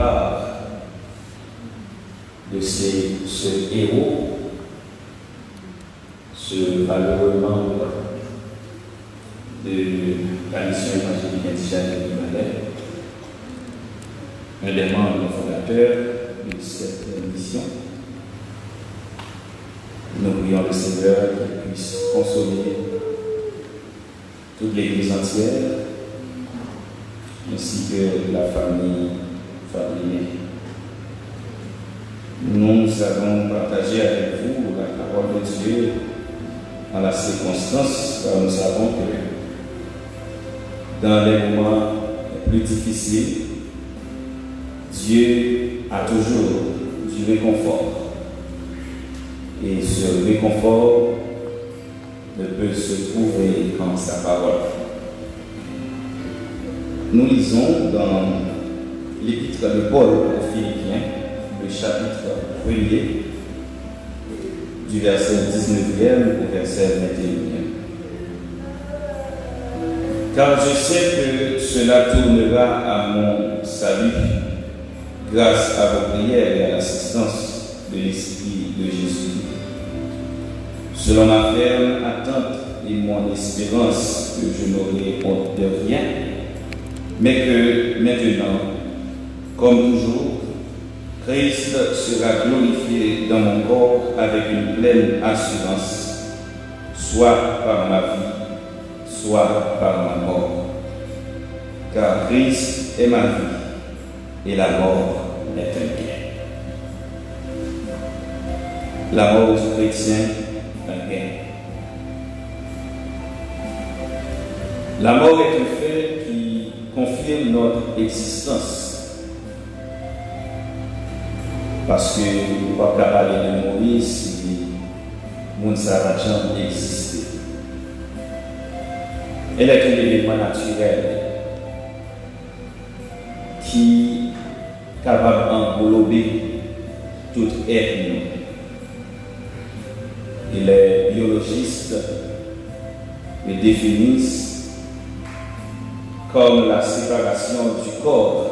départ de ce héros, ce valeureux membre de la mission évangélique indigène du Valais, un des membres fondateurs de cette mission. Nous prions le Seigneur qu'il puisse consoler toute l'Église entière, ainsi que la famille Fabriné. Nous avons partagé avec vous la parole de Dieu en la circonstance, car nous savons que dans les moments les plus difficiles, Dieu a toujours du réconfort. Et ce réconfort ne peut se trouver qu'en sa parole. Nous lisons dans l'épître de Paul aux Philippiens, le chapitre 1er, du verset 19e au verset 21e. Car je sais que cela tournera à mon salut grâce à vos prières et à l'assistance de l'Esprit de Jésus. Selon ma ferme attente et mon espérance que je n'aurai honte de rien, mais que maintenant, comme toujours, Christ sera glorifié dans mon corps avec une pleine assurance, soit par ma vie, soit par ma mort. Car Christ est ma vie et la mort est un bien. La mort du chrétien, un bien. La mort est un fait qui confirme notre existence. Parce que nous ne pouvons pas parler de mourir si nous ne savons pas exister. Elle est un élément naturel qui est capable d'englober toute être. Et les biologistes le définissent comme la séparation du corps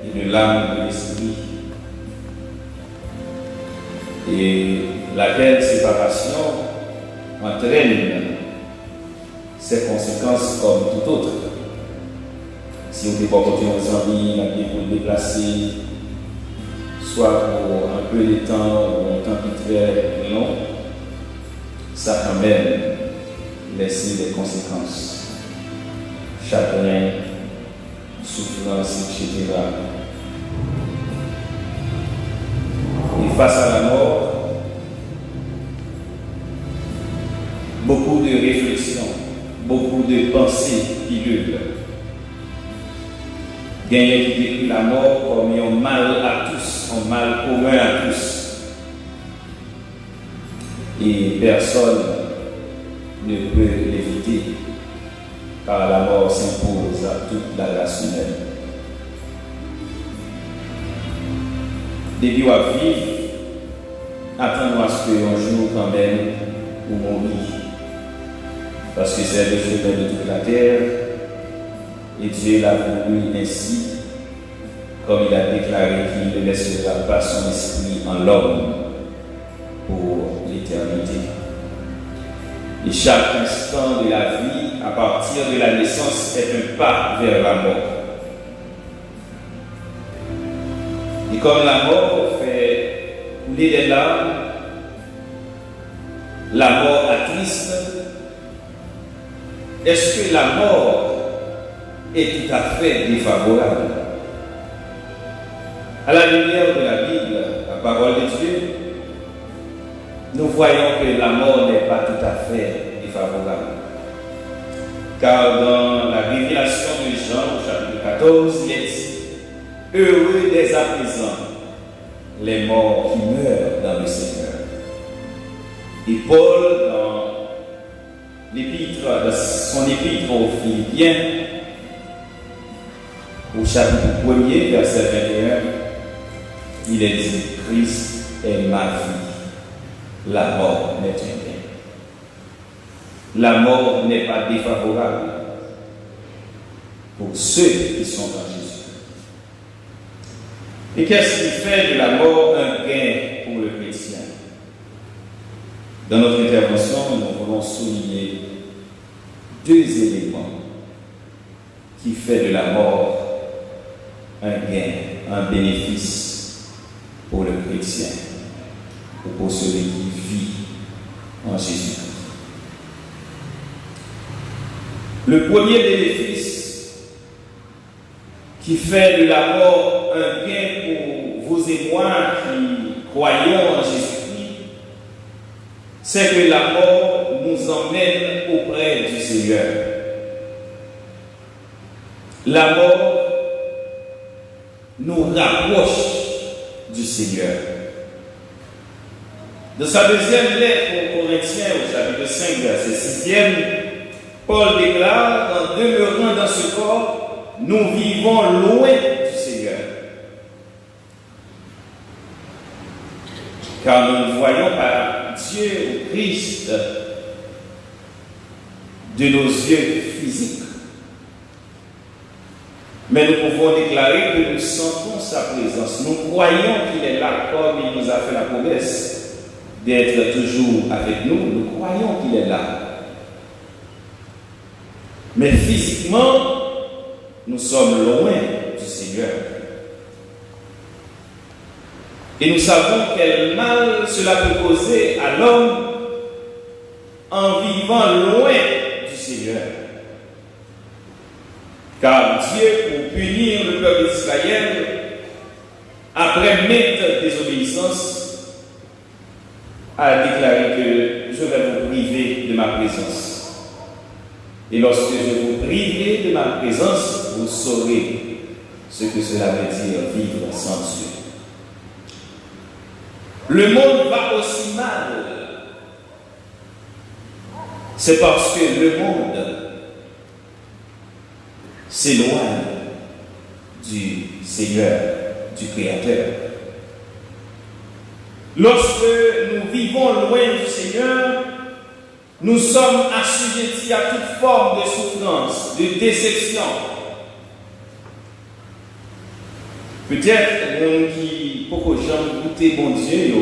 et de l'âme et de l'esprit. Et laquelle séparation entraîne ses conséquences comme tout autre. Si on ne peut pas continuer en vie, on peut déplacer, soit pour un peu de temps ou un temps qui est très long, ça quand même laisser des conséquences. Chagrin, souffrance, etc. Et face à la mort, beaucoup de réflexions, beaucoup de pensées pilulent. Gagné qui décrit la mort comme un mal à tous, un mal commun à tous. Et personne ne peut l'éviter, car la mort s'impose à toute la race humaine. Depuis à vivre, attendons à ce qu'un jour quand même, ou mourir. Parce que c'est le chemin de toute la terre, et Dieu l'a voulu ainsi, comme il a déclaré qu'il ne laissera pas son esprit en l'homme pour l'éternité. Et chaque instant de la vie, à partir de la naissance, est un pas vers la mort. Et comme la mort fait couler des larmes, la mort attriste, est-ce que la mort est tout à fait défavorable? À la lumière de la Bible, la parole de Dieu, nous voyons que la mort n'est pas tout à fait défavorable. Car dans la révélation de Jean, chapitre 14, il est dit: heureux dès à présent les morts qui meurent dans le Seigneur. Et Paul, dans son épître aux Philippiens, au chapitre 1er, verset 21, il est dit: Christ est ma vie, la mort n'est un bien. La mort n'est pas défavorable pour ceux qui sont en Jésus. Et qu'est-ce qui fait de la mort un gain pour le chrétien? Dans notre intervention, nous voulons souligner deux éléments qui font de la mort un gain, un bénéfice pour le chrétien ou pour celui qui vit en Jésus-Christ. Le premier bénéfice qui fait de la mort un gain pour vous et moi qui croyons en Jésus-Christ, c'est que la mort nous emmène auprès du Seigneur. La mort nous rapproche du Seigneur. Dans sa deuxième lettre aux Corinthiens, au chapitre 5, verset 6e, Paul déclare, en demeurant dans ce corps, nous vivons loin du Seigneur. Car nous ne voyons pas Dieu ou Christ de nos yeux physiques. Mais nous pouvons déclarer que nous sentons sa présence. Nous croyons qu'il est là comme il nous a fait la promesse d'être toujours avec nous. Nous croyons qu'il est là. Mais physiquement, nous sommes loin du Seigneur. Et nous savons quel mal cela peut causer à l'homme en vivant loin du Seigneur. Car Dieu, pour punir le peuple d'Israël, après maintes désobéissances, a déclaré que je vais vous priver de ma présence. Et lorsque je vous priverai de ma présence, vous saurez ce que cela veut dire vivre sans Dieu. Le monde va aussi mal. C'est parce que le monde s'éloigne du Seigneur, du Créateur. Lorsque nous vivons loin du Seigneur, nous sommes assujettis à toute forme de souffrance, de déception. Peut-être les gens qui, pour que j'aime goûter bon Dieu,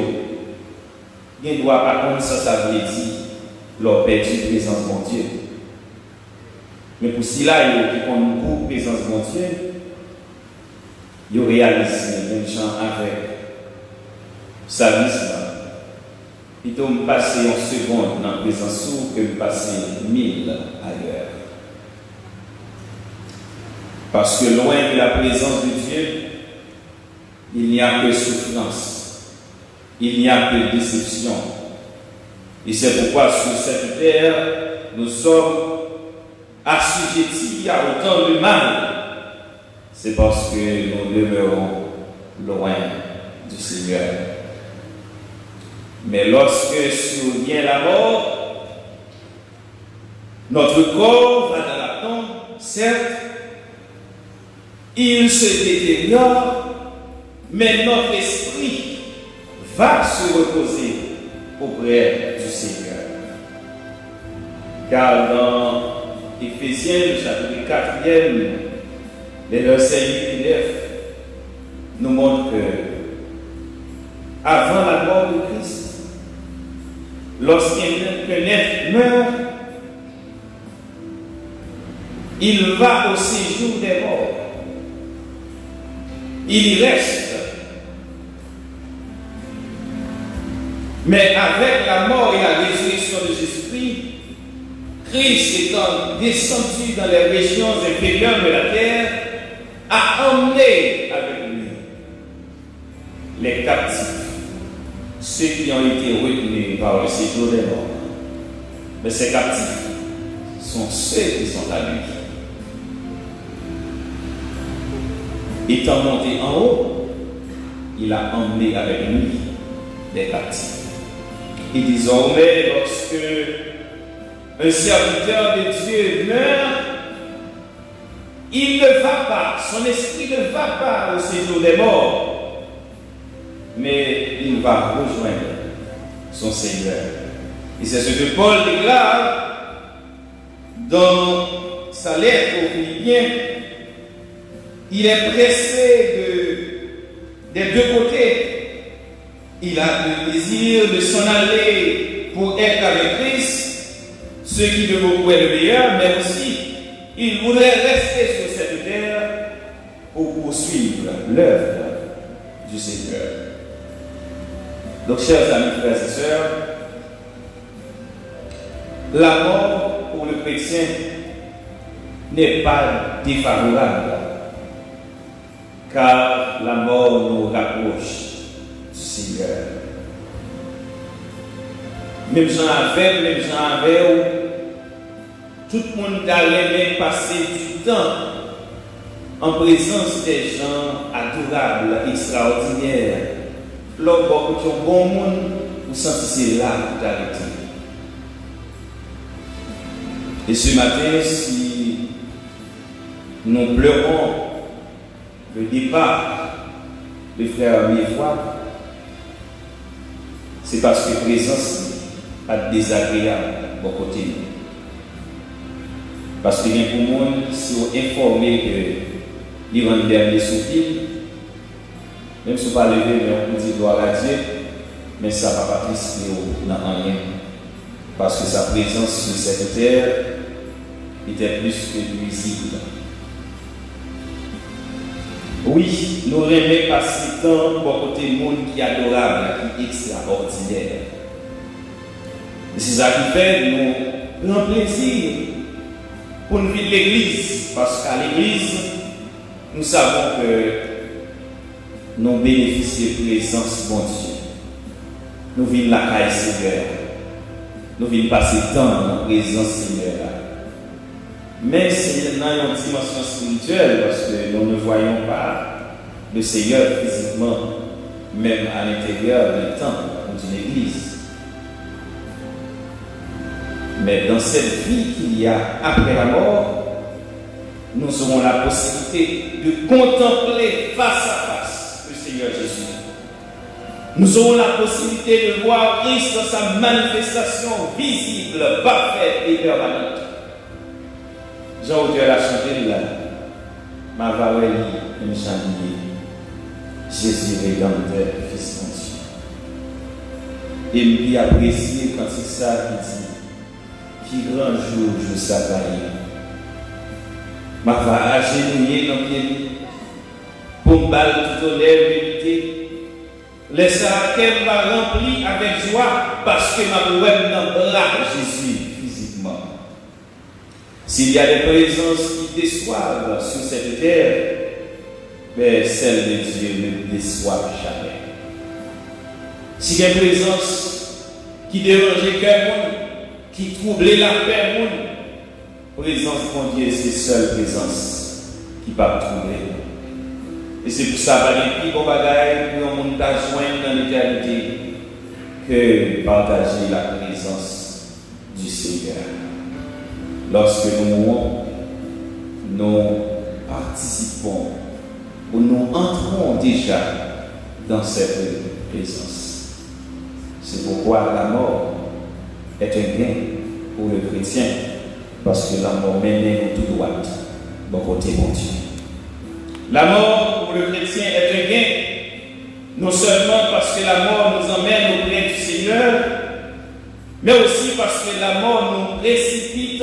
ils ne doivent pas comme ça veut dire, leur perdu présence de mon Dieu. Mais pour cela, ils ont beaucoup présence de mon Dieu, ils réalisent les gens avec salissement. Plutôt me passer en seconde dans la présence que me passer 1000 ailleurs. Parce que loin de la présence de Dieu, il n'y a que souffrance, il n'y a que déception. Et c'est pourquoi sur cette terre, nous sommes assujettis à autant de mal. C'est parce que nous demeurons loin du Seigneur. Mais lorsque survient la mort, notre corps va dans la tombe, certes, il se détériore, mais notre esprit va se reposer auprès du Seigneur. Car dans Éphésiens, le chapitre 4e, les versets 8 et 9, nous montrent que avant la mort de Christ, lorsqu'un être meurt, il va au séjour des morts. Il y reste. Mais avec la mort et la résurrection de Jésus-Christ, Christ étant descendu dans les régions inférieures de la terre, a emmené avec lui les captifs, ceux qui ont été retenus par le séjour des morts. Mais ces captifs sont ceux qui sont à lui. Étant monté en haut, il a emmené avec lui les captifs. Et désormais, lorsque un serviteur de Dieu meurt, il ne va pas, son esprit ne va pas au séjour des morts, mais il va rejoindre son Seigneur. Et c'est ce que Paul déclare dans sa lettre aux Philippiens. Il est pressé des deux côtés. Il a le désir de s'en aller pour être avec Christ, ce qui de beaucoup est le meilleur, mais aussi il voudrait rester sur cette terre pour poursuivre l'œuvre du Seigneur. Donc, chers amis, frères et sœurs, la mort pour le chrétien n'est pas défavorable, car la mort nous rapproche du Seigneur. Même Jean avait, tout le monde allait passer du temps en présence des gens adorables, extraordinaires. Lorsque tu es un bon monde, vous sentez là pour t'arrêter. Et ce matin, si nous pleurons le départ de frère Mirefoy, c'est parce que la présence est désagréable de mon côté. Parce que bien pour le monde, si on est informé que il rend dernier soupir, même si on ne peut pas lever, mais on peut dire gloire à Dieu, mais ça ne va pas participer dans rien. Parce que sa présence sur cette terre était plus que nuisible. Oui, nous aimons passer temps pour côté monde qui est adorable, qui est extraordinaire. Et c'est ça qui fait nous prendre plaisir pour nous vivre l'église. Parce qu'à l'église, nous savons que nous bénéficions de la présence de mon Dieu. Nous vivons la caille Seigneur. Nous vivons passer temps dans la présence Seigneur. Mais c'est dans une dimension spirituelle parce que nous ne voyons pas le Seigneur physiquement, même à l'intérieur d'un temple ou d'une église. Mais dans cette vie qu'il y a après la mort, nous aurons la possibilité de contempler face à face le Seigneur Jésus. Nous aurons la possibilité de voir Christ dans sa manifestation visible, parfaite et permanente. Jean-Auteur a chanté là, ma vaouélie et me chantier, Jésus rédempteur, Fils mon Dieu. Et me apprécier quand c'est ça qui dit, qui grand jour je s'attaille. Ma va agenouiller dans le pied, pour me battre tout honneur vérité. Laissera qu'elle m'a rempli avec joie parce que ma poème n'en bras Jésus physiquement. S'il y a des présences qui déçoivent sur cette terre, mais celles de Dieu ne déçoivent jamais. S'il y a des présences qui dérangent le cœur, qui troublent la paix, présence de Dieu, c'est seule présence qui ne peut pas troubler. Et c'est pour ça qu'il y a des bagailles pour un monde joindre dans l'éternité que partager la présence du Seigneur. Lorsque nous mourons, nous participons ou nous entrons déjà dans cette présence. C'est pourquoi la mort est un gain pour le chrétien, parce que la mort mène nous tout droit, bon côté mon Dieu. La mort pour le chrétien est un gain, non seulement parce que la mort nous emmène auprès du Seigneur, mais aussi parce que la mort nous précipite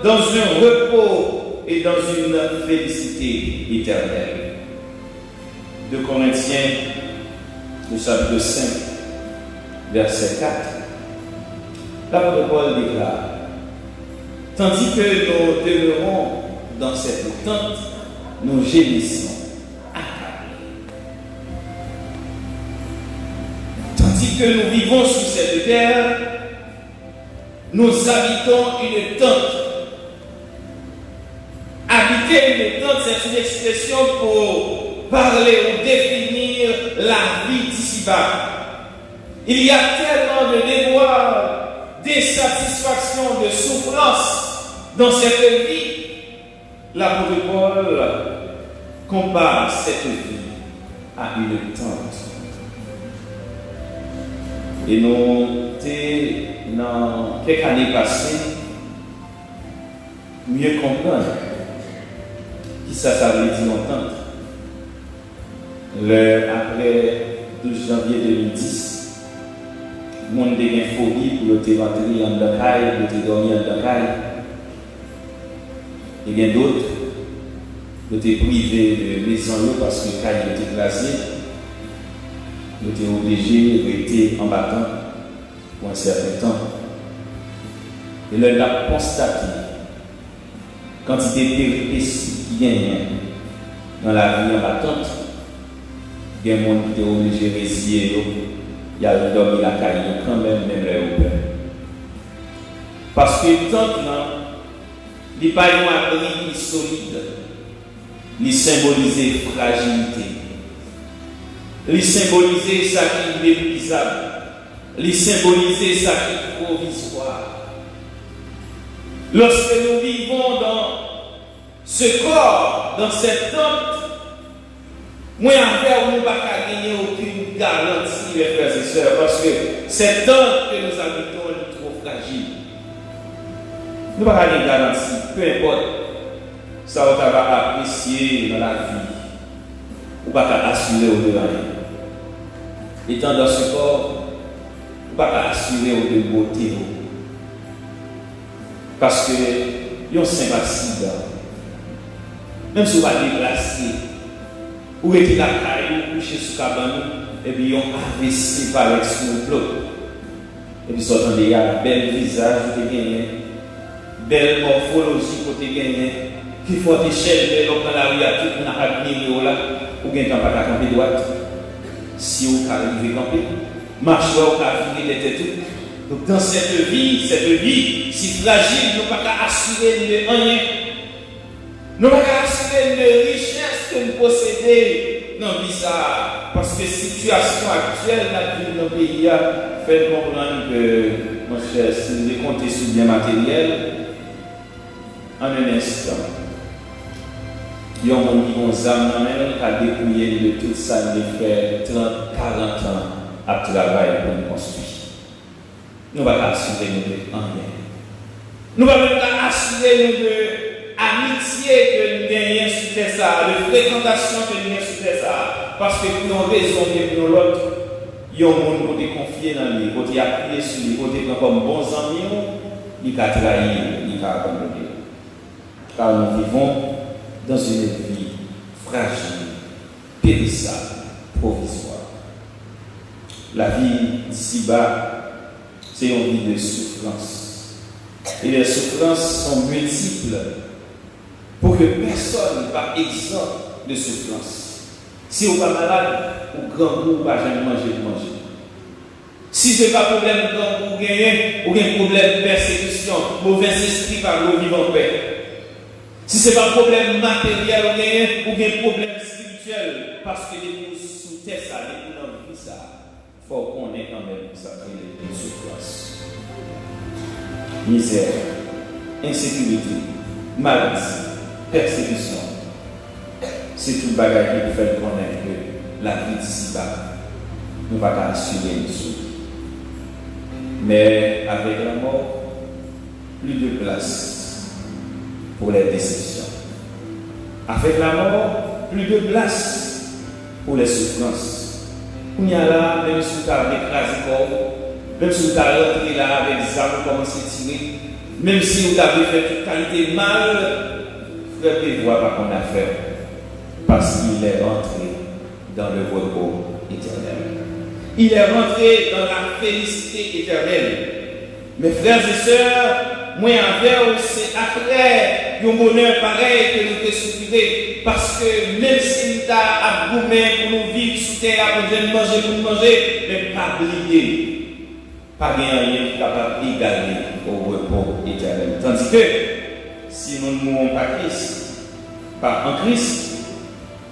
dans un repos et dans une félicité éternelle. 2 Corinthiens, le chapitre 5, verset 4. L'apôtre Paul déclare, tandis que nous demeurons dans cette tente, nous gémissons accablés. Tandis que nous vivons sur cette terre, nous habitons une tente. Habiter une tente, c'est une expression pour parler ou définir la vie d'ici-bas. Il y a tellement de déboires, d'insatisfaction, de souffrance dans cette vie. L'apôtre Paul compare cette vie à une tente. Et nous, dans quelques années passées, mieux comprendre qui ça veut dire en tente. Après 12 janvier 2010, le monde a eu une phobie pour le rentrer en Dakar, pour dormir en Dakar. Et bien d'autres, qui étaient privés de maison parce que le caille était glacé. Ils étaient obligés de rester en battant pour un certain temps. Et là, il a constaté la quantité de péripéties qui gagnent dans la vie en battante. Il y a des gens qui étaient obligés de résilier, il y a dormi la caille quand même les ouvert. Parce que tant que il n'y a pas un abri solide, il symbolise fragilité. Il symbolise ça qui est inépuisable. Il symbolise ça qui est provisoire. Lorsque nous vivons dans ce corps, dans cette tente, moi en nous ne pouvons pas gagner aucune garantie, les frères et sœurs, parce que cette tente que nous habitons est trop fragile. Nous ne pouvons pas gagner garantie, peu importe, ça on va apprécier dans la vie, ou pas assurer au devant. Étant dans ce corps, on ne peut pas assurer au de beauté. Parce que il y a un saint accident. Même si on va déplacer, ou est la caille, ou coucher sous cabane, et puis ils ont investi par l'explosion. Et puis ils ont des bel visage, vous gagné, belle morphologie pour te gagner, qui faut échelle dans la rue, à tout le monde a admiré là, ou bien quand on va camper droite. Si on arrive à camper, marcher ou à virer des têtes. Donc dans cette vie si fragile, nous ne pouvons pas assurer de rien. Nous ne pouvons pas assurer de richesse que nous possédons dans la vie. Parce que la situation actuelle dans le pays fait comprendre que, mon cher, si nous voulons compter sur le bien matériel, en un instant, il y a un monde qui ont amené à dépouiller de tout ça, de faire 30, 40 ans à travailler pour nous construire. Nous ne pouvons pas assurer nous de rien. Nous ne pouvons pas assurer nous de amitié que nous gagnons sur ça, de fréquentation que nous gagnons sur ça. Parce que pour nos raisons et pour l'autre, il y a un monde qui est confié dans lui, qui est appuyé sur lui, qui est comme bons amis, il a trahi, il a abandonné. Car nous vivons dans une vie fragile, périssable, provisoire. La vie d'ici-bas, c'est une vie de souffrance. Et les souffrances sont multiples pour que personne ne soit exempt de souffrance. Si vous n'êtes pas malade, ou grand goût, vous ne jamais manger. Si ce n'est pas problème de grand goût, ou un problème de persécution, mauvais esprit par le vivant en paix. Si ce n'est pas un problème matériel, ou un problème spirituel, parce que les sous terre, ça, les dans la vie, ça. Il faut qu'on ait quand même ça crée une souffrance. Misère, insécurité, maladie, persécution. C'est tout le bagage qui nous fait connaître que la vie d'ici-bas, nous ne pouvons pas assurer une souffrance. Mais avec la mort, plus de place pour les déceptions. Avec la mort, plus de place pour les souffrances. On y a là, même si vous avez écrasé corps, même si vous avez rentré là avec des armes, vous commencez à tirer, même si vous avez fait toute qualité mal, frère, ne voit pas qu'on a fait, parce qu'il est rentré dans le repos éternel. Il est rentré dans la félicité éternelle. Mes frères et sœurs, moi envers c'est après un bonheur pareil que nous devons souffrir. Parce que même si nous avons gourmé pour nous vivre sous terre, pour nous manger, mais pas oublier, pas rien qui est capable d'égaler au repos éternel. Tandis que si nous ne mourons pas en Christ,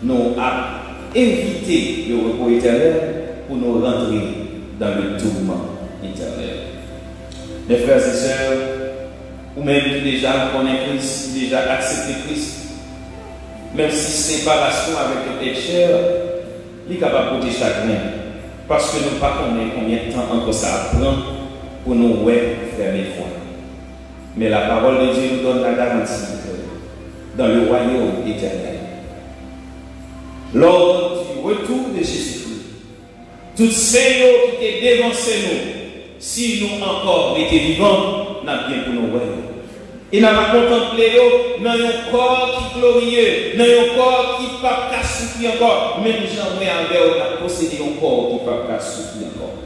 nous avons évité le repos éternel pour nous rentrer dans le tourment éternel. Mes frères et sœurs, ou même qui déjà connaissent Christ, qui déjà accepté Christ, même si séparation avec le pécheur, il est capable de porter chagrin. Parce que nous ne savons pas combien de temps encore ça prend pour nous faire les foi. Mais la parole de Dieu nous donne la garantie dans le royaume éternel. L'ordre du retour de Jésus-Christ. Toutes ces qui étaient dévancés nous, si nous encore étions vivants, nous avons bien pour nous voir. Et nous avons contemplé dans un corps qui glorieux, dans un corps qui ne peut pas souffrir encore, même jamais avec nous posséder un corps qui ne peut pas souffrir encore.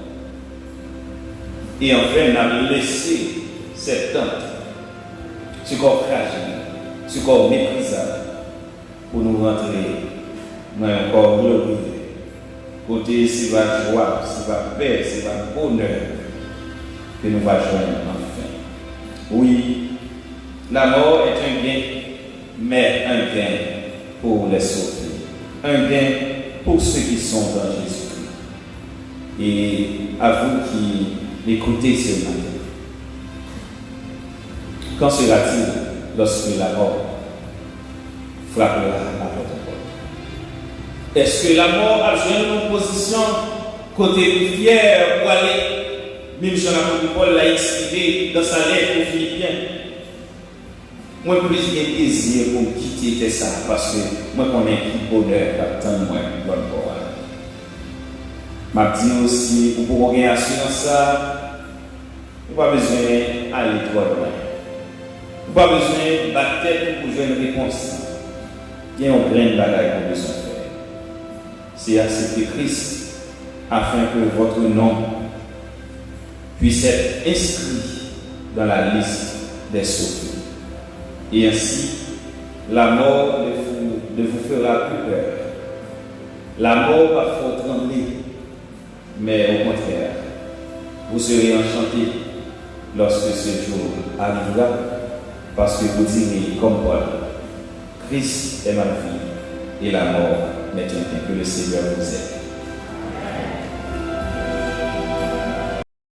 Et enfin, nous avons laissé cette tente, ce corps fragile, ce corps méprisable, pour nous rentrer dans un corps glorieux. Côté, c'est votre joie, c'est votre paix, c'est votre bonheur que nous allons joindre enfin. Oui, la mort est un bien, mais un gain pour les sauvés. Un gain pour ceux qui sont dans Jésus-Christ. Et à vous qui écoutez ce matin, quand sera-t-il lorsque la mort frappera à votre porte? Est-ce que la mort a joué une position côté fier pour aller, même si l'apôtre Paul l'a expliqué dans sa lettre aux Philippiens? Moi, plus j'ai désir pour quitter ça parce que moi, je connais qui bonheur qu'attend moi, bonne parole. Je dis aussi, pour gagner assurance ça, vous n'avez pas besoin d'aller trop loin. Vous n'avez pas besoin de battre tête pour jouer une réponse. Il y a un grain de bagaille qu'on a besoin de faire. C'est accepter Christ afin que votre nom puisse être inscrit dans la liste des sauvés. Et ainsi, la mort ne vous fera plus peur. La mort va faire trembler, mais au contraire, vous serez enchantés lorsque ce jour arrivera, parce que vous direz comme Paul, Christ est ma vie et la mort n'est qu'un bien. Que le Seigneur vous aide.